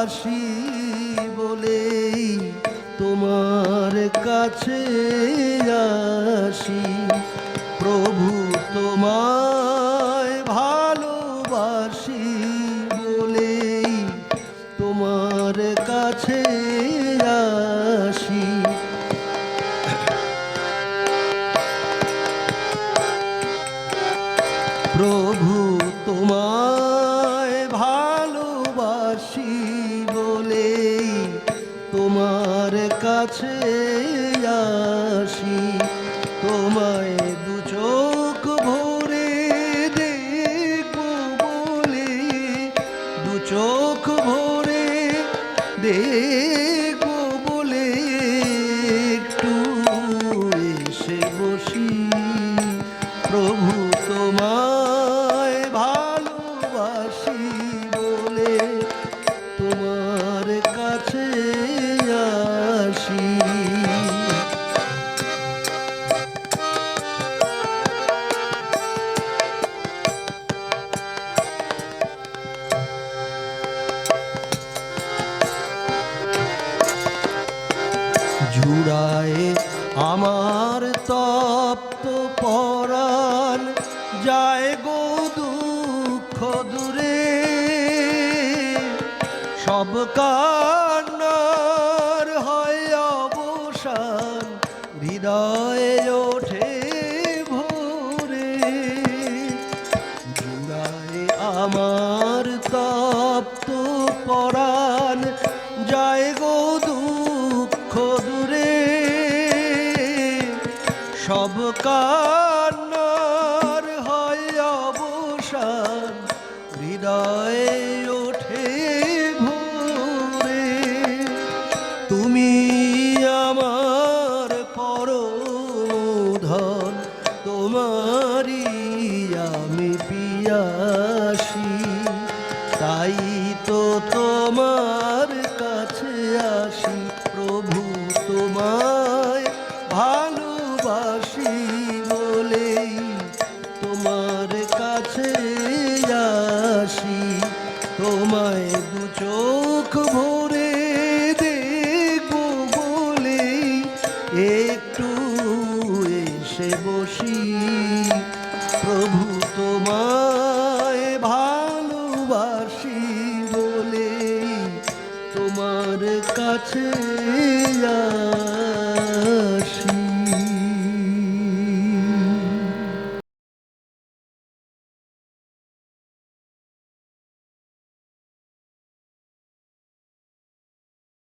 ভালোবাসি বলেই তোমার কাছে আসি। প্রভু তোমায় ভালোবাসি বলেই তোমার কাছে আসি। প্রভু তোমায় ভালোবাসি বলেই তোমার কাছে আসি। তোমায় দু চোখ ভরে দেখবো বলে, দু চোখ ভরে দেখবো বলে একটু এসে বসি। প্রভু তোমায় ভালোবাসি বলে তোমার কাছে আসি। জুড়ায় আমার তপ্ত পরাণ, যায় গো দুঃখ দূরে। সব কান্নার হয় অবসান, হৃদয়ে ওঠে ভোরে। জুড়ায় আমার তপ্ত পরাণ, যায় গো দুঃখ দূরে। সব কান্নার হয় অবসান, হৃদয়ে ওঠে ভোরে। তুমি আমার পরম ধন, তোমারই আমি পিয়া।